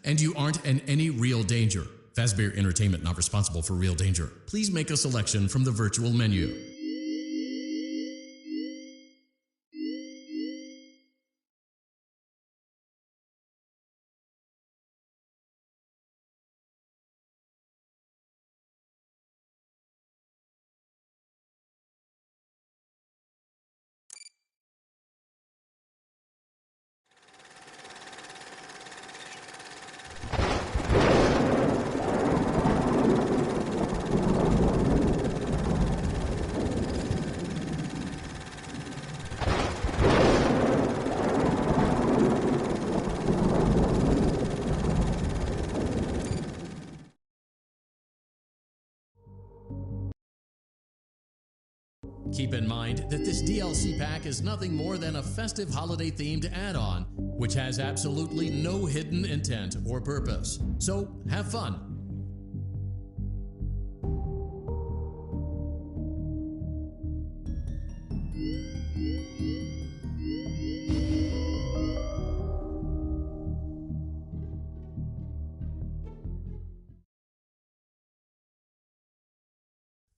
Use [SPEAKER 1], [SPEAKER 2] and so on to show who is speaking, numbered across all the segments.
[SPEAKER 1] and you aren't in any real danger. Fazbear Entertainment not responsible for real danger. Please make a selection from the virtual menu. Keep in mind that this DLC pack is nothing more than a festive holiday-themed add-on, which has absolutely no hidden intent or purpose. So, have fun.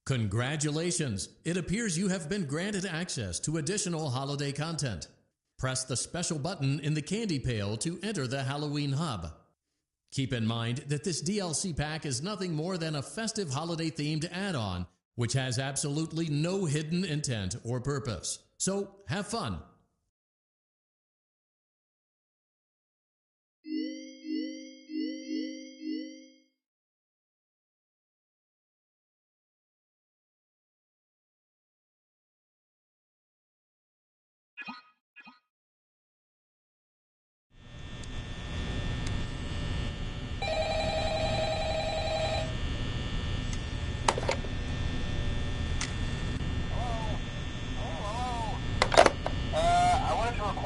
[SPEAKER 1] Congratulations! It appears you have been granted access to additional holiday content. Press the special button in the candy pail to enter the Halloween hub. Keep in mind that this DLC pack is nothing more than a festive holiday-themed add-on, which has absolutely no hidden intent or purpose. So, have fun!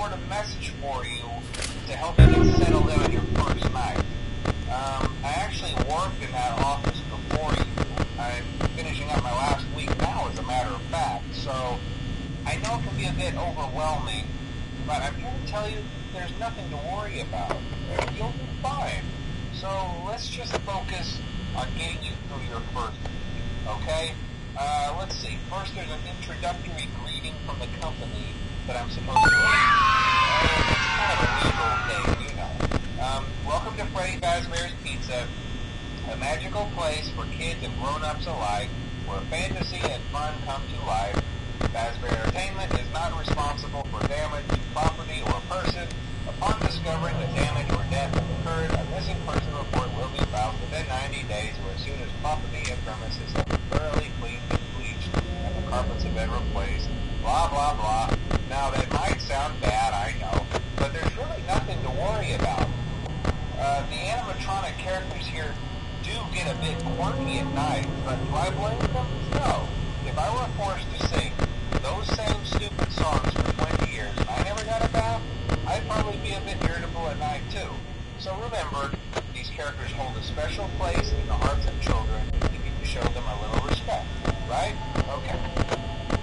[SPEAKER 2] A message for you to help you get settled in on your first night. I actually worked in that office before you. I'm finishing up my last week now, as a matter of fact, so I know it can be a bit overwhelming, but I'm here to tell you there's nothing to worry about. You'll be fine. So let's just focus on getting you through your first week, okay? Let's see. First, there's an introductory greeting from the company that I'm supposed to it's kind of a legal thing, you know. Welcome to Freddy Fazbear's Pizza, a magical place for kids and grown-ups alike, where fantasy and fun come to life. Fazbear Entertainment is not responsible for damage to property or person. Upon discovering that damage or death has occurred, a missing person report will be filed within 90 days or as soon as property and premises have been thoroughly cleaned and bleached and the carpets have been replaced. Blah, blah, blah. Now, that might sound bad, I know, but there's really nothing to worry about. The animatronic characters here do get a bit quirky at night, but do I blame them? No. If I were forced to sing those same stupid songs for 20 years and I never got a bath, I'd probably be a bit irritable at night, too. So remember, these characters hold a special place in the hearts of children, and you need to show them a little respect, right? Okay.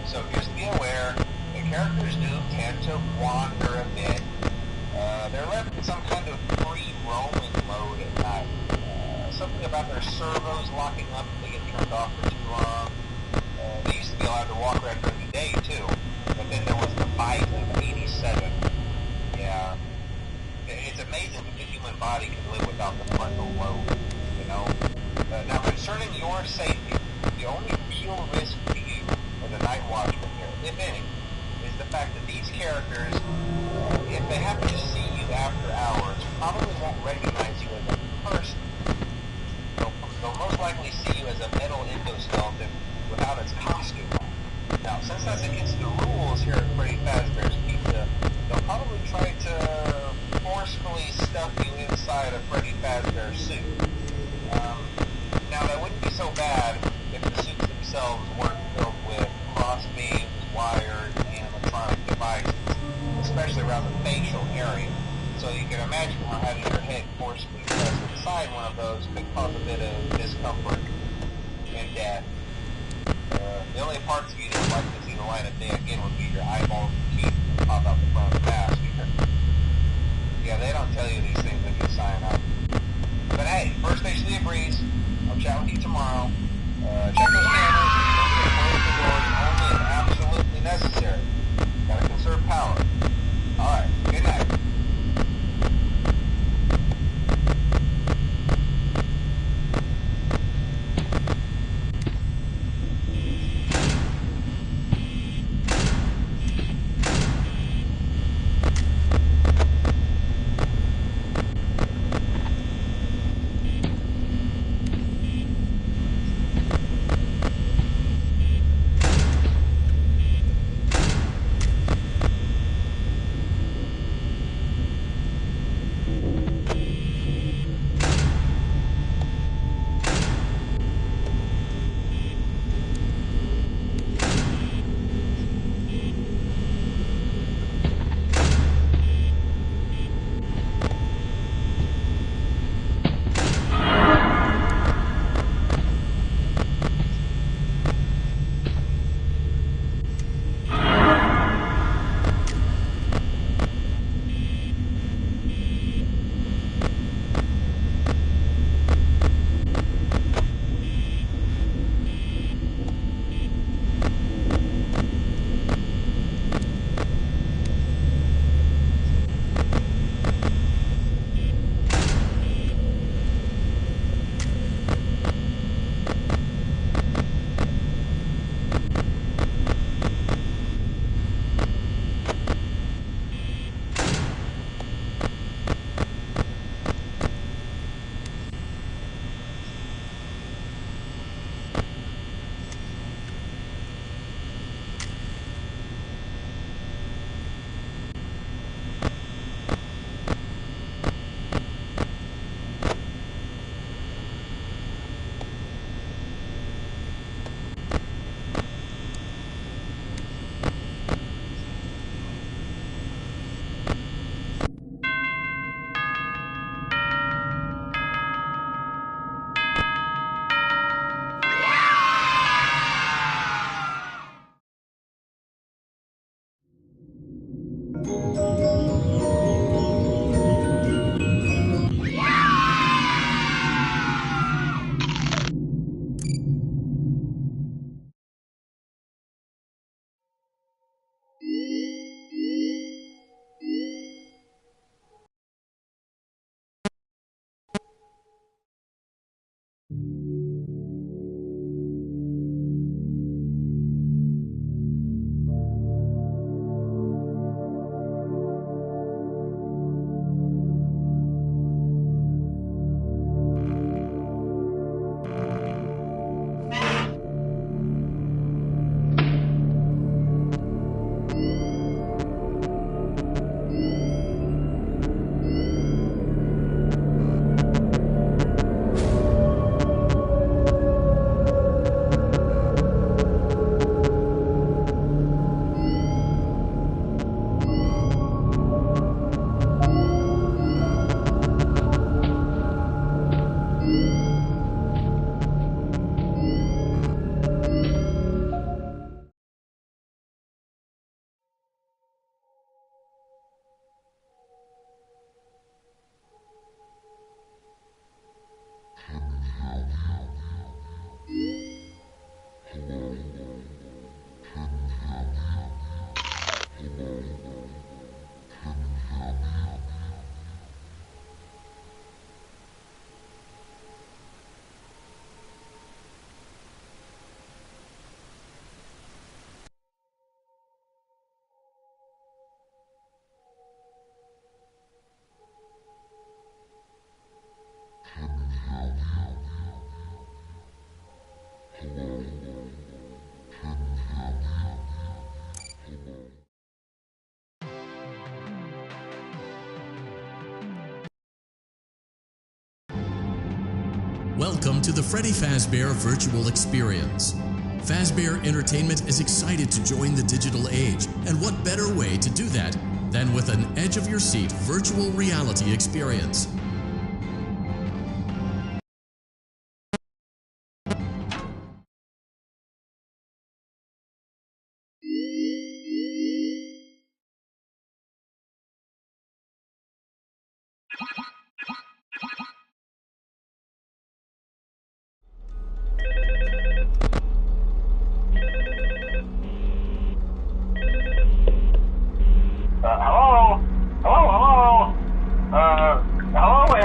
[SPEAKER 2] So just be aware, the characters do tend to wander a bit. They're left in some kind of free roaming mode at night. Something about their servos locking up if they get turned off for too long. They used to be allowed to walk around during the day too, but then there was the bite of 87. Yeah. It's amazing that the human body can live without the frontal lobe, you know? Now concerning your safety, the only real risk to you as a night watchman here, if any, is the fact that these characters, if they happen to see you after hours, probably won't recognize you as a person. They'll most likely see you as a metal endoskeleton without its costume on. Now, since that's against the rules here at Freddy Fazbear's Pizza, they'll probably try to forcefully stuff you inside a Freddy Fazbear suit. Now, that wouldn't be so bad if the suits themselves weren't filled with crossbeams, wires, animatronic devices, especially around the facial area. So you can imagine how having your head forcefully pressed inside one of those could cause a bit of discomfort and death. The only parts of you that would like to see the light of day again would be your eyeballs and teeth that pop out the front of the mask. Yeah, they don't tell you these things when you sign up. officially a breeze. I'll chat with you tomorrow. Check those cameras. Close the doors only if absolutely necessary. Gotta conserve power. Alright, good night.
[SPEAKER 1] Welcome to the Freddy Fazbear Virtual Experience. Fazbear Entertainment is excited to join the digital age, and what better way to do that than with an edge-of-your-seat virtual reality experience.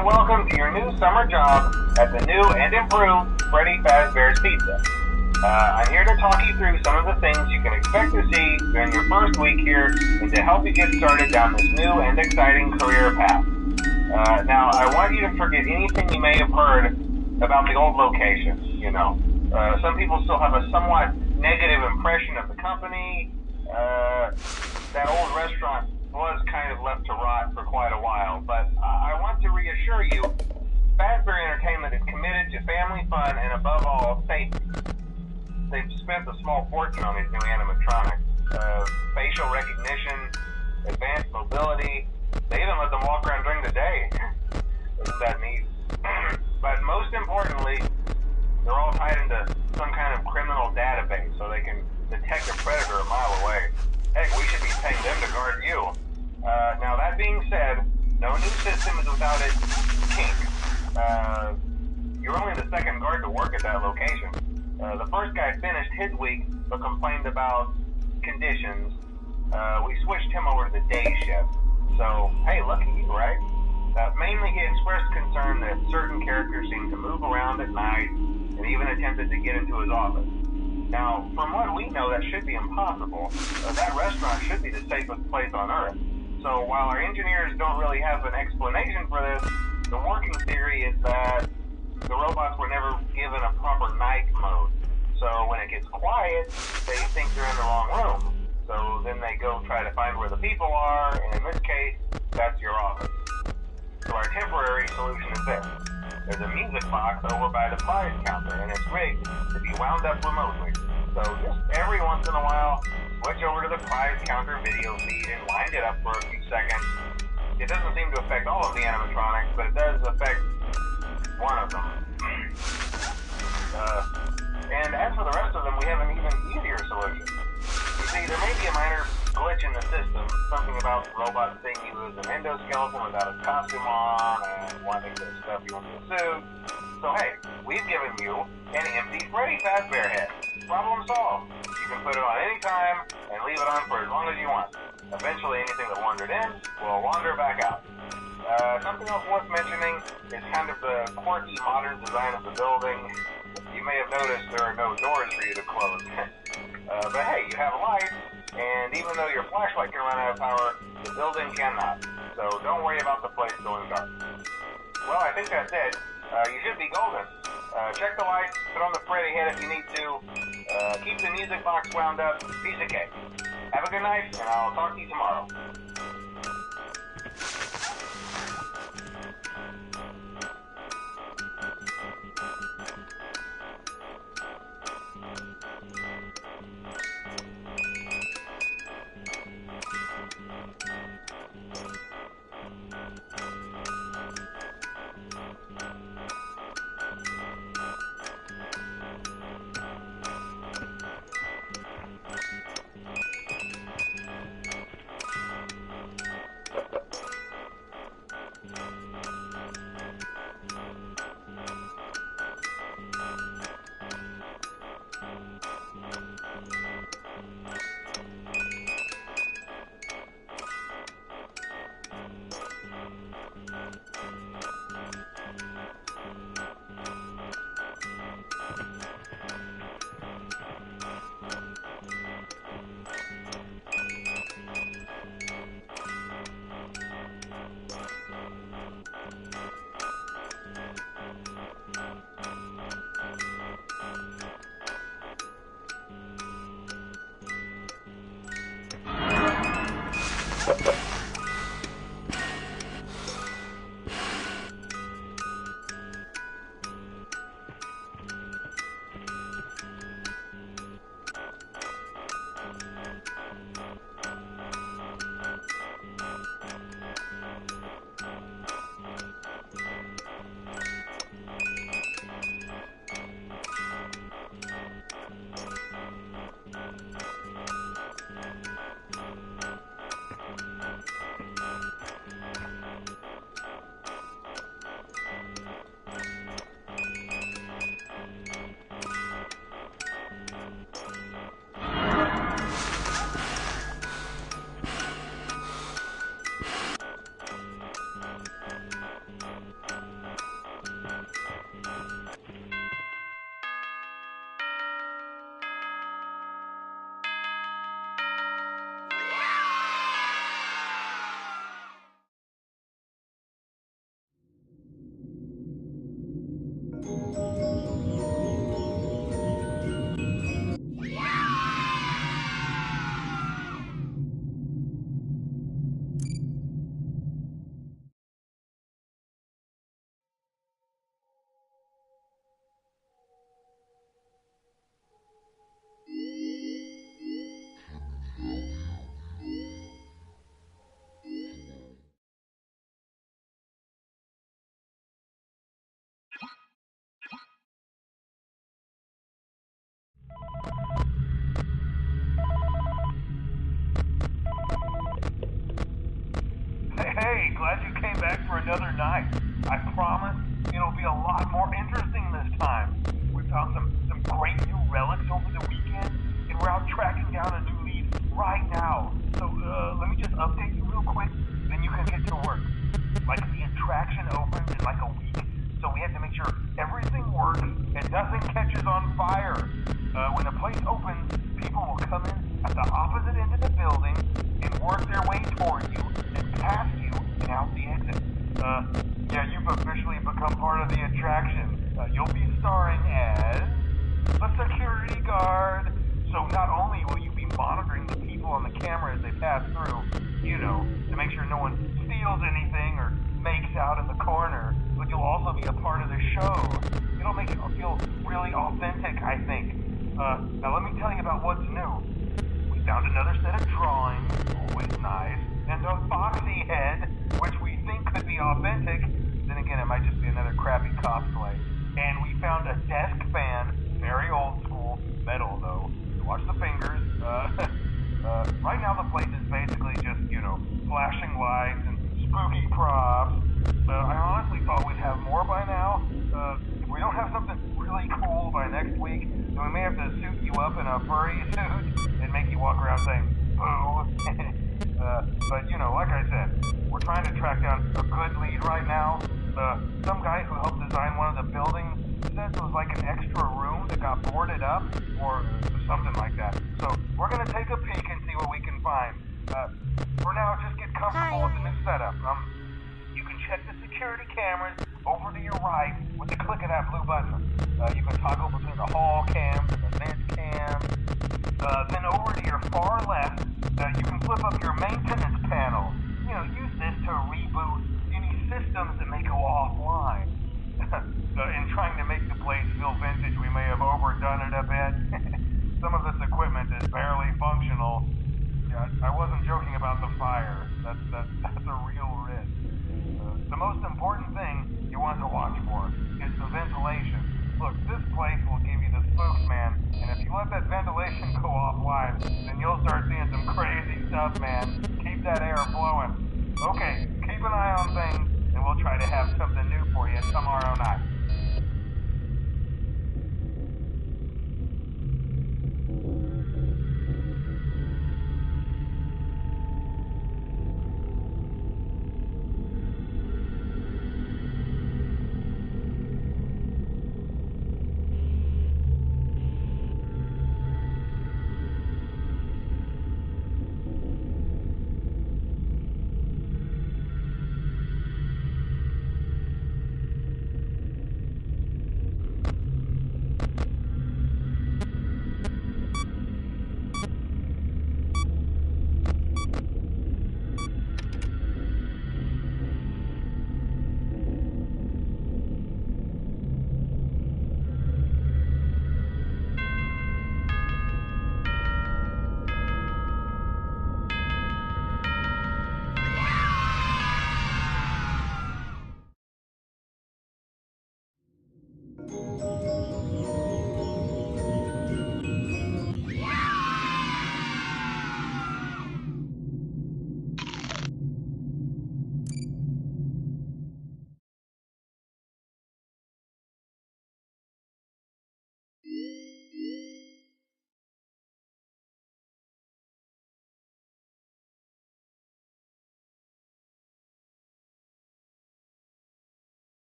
[SPEAKER 2] and welcome to your new summer job at the new and improved Freddy Fazbear's Pizza. I'm here to talk you through some of the things you can expect to see during your first week here and to help you get started down this new and exciting career path. Now, I want you to forget anything you may have heard about the old location, you know. Some people still have a somewhat negative impression of the company. That old restaurant was kind of left to rot for quite a while, but I want to reassure you, Fazbear Entertainment is committed to family fun and above all, safety. They've spent a small fortune on these new animatronics. Facial recognition, advanced mobility, they even let them walk around during the day. Isn't that neat? But most importantly, they're all tied into some kind of criminal database so they can detect a predator a mile away. Heck, we should be paying them to guard you. Now that being said, no new system is without its kink. You're only the second guard to work at that location. The first guy finished his week but complained about conditions. We switched him over to the day shift. So, hey, lucky you, right? Mainly he expressed concern that certain characters seemed to move around at night and even attempted to get into his office. Now, from what we know, that should be impossible. That restaurant should be the safest place on Earth. So while our engineers don't really have an explanation for this, the working theory is that the robots were never given a proper night mode. So when it gets quiet, they think they're in the wrong room. So then they go try to find where the people are, and in this case, that's your office. So our temporary solution is this. There's a music box over by the prize counter, and it's rigged to be wound up remotely. So just every once in a while, switch over to the prize counter video feed and wind it up for a few seconds. It doesn't seem to affect all of the animatronics, but it does affect one of them. And as for the rest of them, we have an even easier solution. You see, there may be a minor glitch in the system, something about the robot seeing you as an endoskeleton without a costume on and wanting to stuff you into a suit. So hey, we've given you an empty Freddy Fazbear head. Problem solved. You can put it on any time and leave it on for as long as you want. Eventually anything that wandered in will wander back out. Something else worth mentioning is kind of the quirky modern design of the building. You may have noticed there are no doors for you to close. But hey, you have lights, and even though your flashlight can run out of power, the building cannot. So don't worry about the place going dark. Well, I think that's it. You should be golden. Check the lights, put on the Freddy head if you need to. Keep the music box wound up. Piece of cake. Have a good night, and I'll talk to you tomorrow.
[SPEAKER 3] another night. I promise it'll be a lot more interesting this time. We found some great new relics over the weekend, and we're out tracking down a new lead right now. So let me just update you real quick, then you can get to work. Like, the attraction opens in like a week, so we have to make sure everything works and nothing catches on fire. When the place opens, people will come in at the opposite end of the building and work their way toward you and past you and out the exit. Yeah, you've officially become part of the attraction. You'll be starring as a security guard. So not only will you be monitoring the people on the camera as they pass through, you know, to make sure no one steals anything or makes out in the corner, but you'll also be a part of the show. It'll make you feel really authentic, I think. Now let me tell you about what's new. We found another set of drawings, always nice, and a foxy head, which we think could be authentic. Then again, it might just be another crappy cosplay. And we found a desk fan, very old school, metal though. Watch the fingers. Right now the place is basically just, you know, flashing lights and spooky props. I honestly thought we'd have more by now. If we don't have something really cool by next week, then we may have to suit you up in a furry suit and make you walk around saying, boo. But, you know, like I said, we're trying to track down a good lead right now. Some guy who helped design one of the buildings says it was like an extra room that got boarded up, or something like that. So we're going to take a peek and see what we can find. For now, just get comfortable with the new setup. You can check the security cameras over to your right with the click of that blue button. You can toggle between the hall cams and the vent cams. Then over to your far left, you can flip up your maintenance panel. You know, use this to reboot any systems that may go offline. In trying to make the place feel vintage, we may have overdone it a bit. Some of this equipment is barely functional. Yeah, I wasn't joking about the fire. That's a real risk. The most important thing you want to watch for is the ventilation. Look, this place will give you the spooks, man. And if you let that ventilation go offline, then you'll start seeing some crazy stuff, man. Keep that air flowing. Okay, keep an eye on things, and we'll try to have something new for you tomorrow night.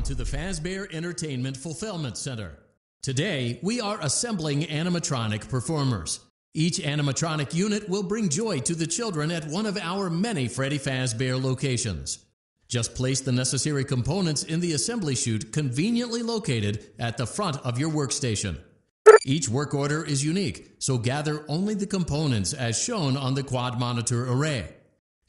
[SPEAKER 1] to the Fazbear Entertainment Fulfillment Center. Today, we are assembling animatronic performers. Each animatronic unit will bring joy to the children at one of our many Freddy Fazbear locations. Just place the necessary components in the assembly chute conveniently located at the front of your workstation. Each work order is unique, so gather only the components as shown on the quad monitor array.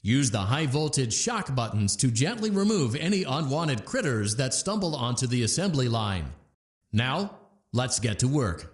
[SPEAKER 1] Use the high voltage shock buttons to gently remove any unwanted critters that stumble onto the assembly line. Now, let's get to work.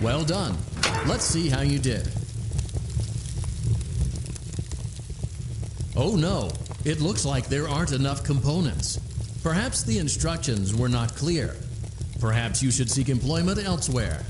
[SPEAKER 1] Well done. Let's see how you did. Oh no, it looks like there aren't enough components. Perhaps the instructions were not clear. Perhaps you should seek employment elsewhere.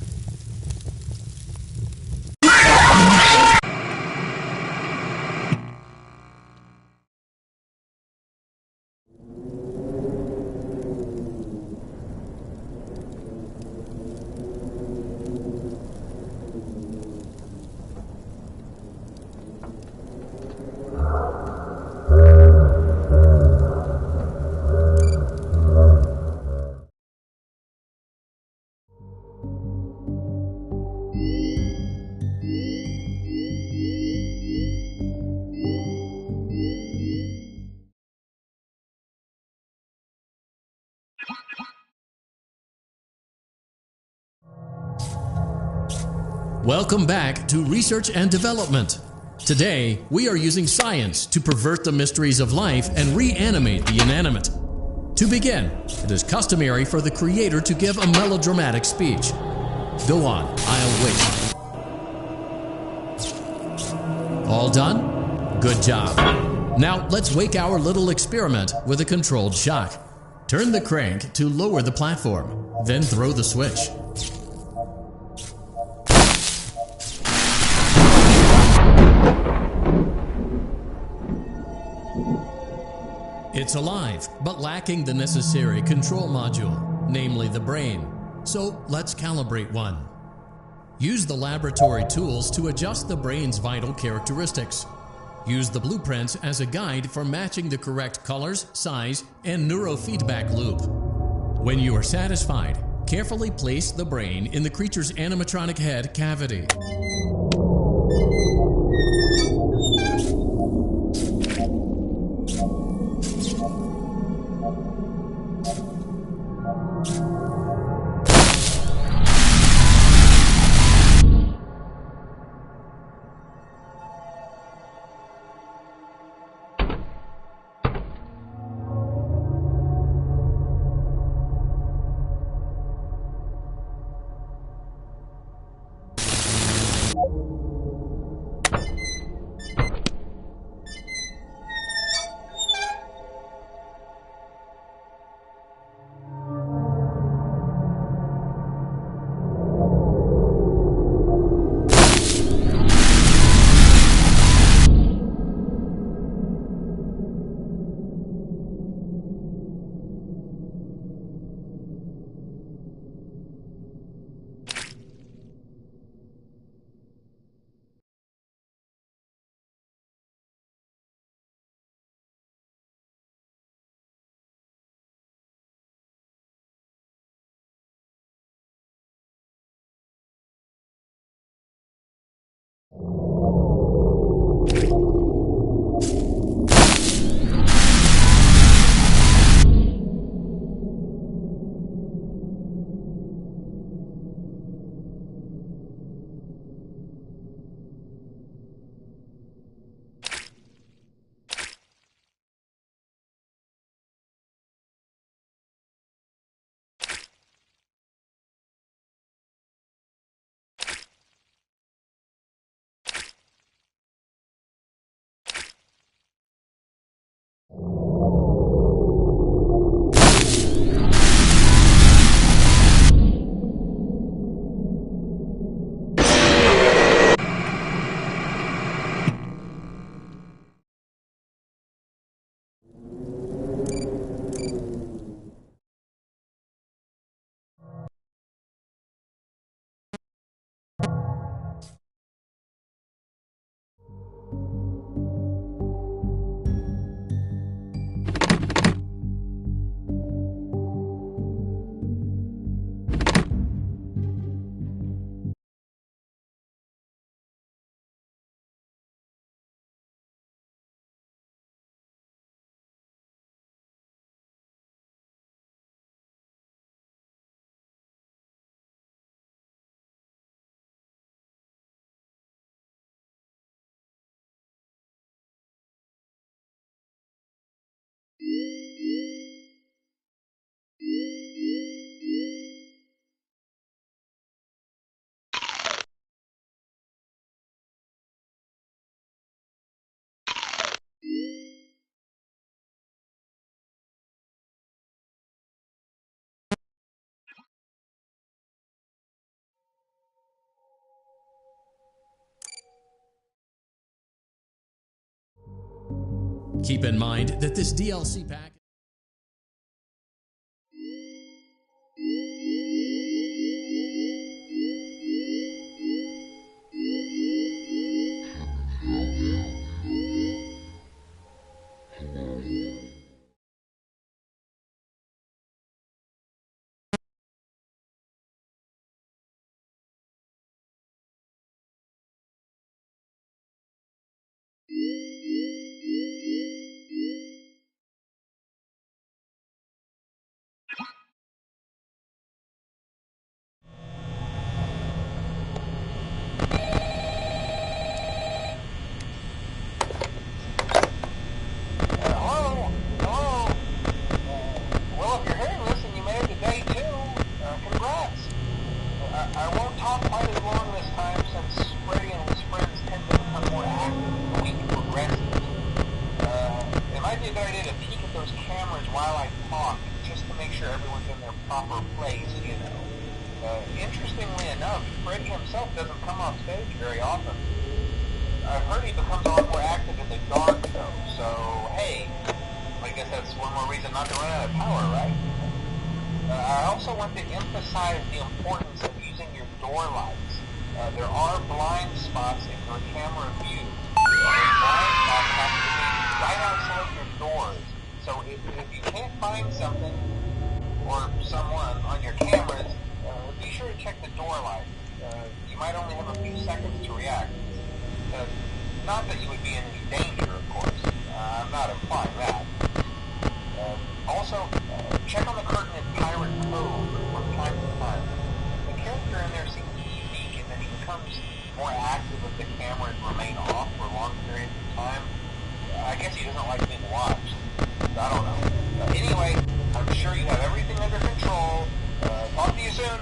[SPEAKER 1] Welcome back to Research and Development. Today, we are using science to pervert the mysteries of life and reanimate the inanimate. To begin, it is customary for the creator to give a melodramatic speech. Go on, I'll wait. All done? Good job. Now let's wake our little experiment with a controlled shock. Turn the crank to lower the platform, then throw the switch. It's alive, but lacking the necessary control module, namely the brain. So let's calibrate one. Use the laboratory tools to adjust the brain's vital characteristics. Use the blueprints as a guide for matching the correct colors, size, and neurofeedback loop. When you are satisfied, carefully place the brain in the creature's animatronic head cavity. Keep in mind that this DLC pack...
[SPEAKER 2] Hello? Hello? Well, if you're hearing this and you made it to day 2, congrats. I won't talk quite as long this time since Freddy and his friends tend to become more active as the week progresses. It might be a good idea to peek at those cameras while I talk, just to make sure everyone's in their proper place, you know. Interestingly enough, Freddy himself doesn't come off stage very often. I've heard he becomes a lot more active in the dark, though, so, hey, I guess that's one more reason not to run out of power, right? I also want to emphasize the importance of using your door lights. There are blind spots in your camera view. Those blind spots have to be right outside your doors. So if you can't find something or someone on your cameras, be sure to check the door light. You might only have a few seconds to react. Not that you would be in any danger, of course. I'm not implying that. Also, check on the curtain in Pirate Cove from time to time. The character in there seems unique in that he becomes more active if the cameras remain off for long periods of time. I guess he doesn't like being watched. I don't know. Anyway, I'm sure you have everything under control. Talk to you soon.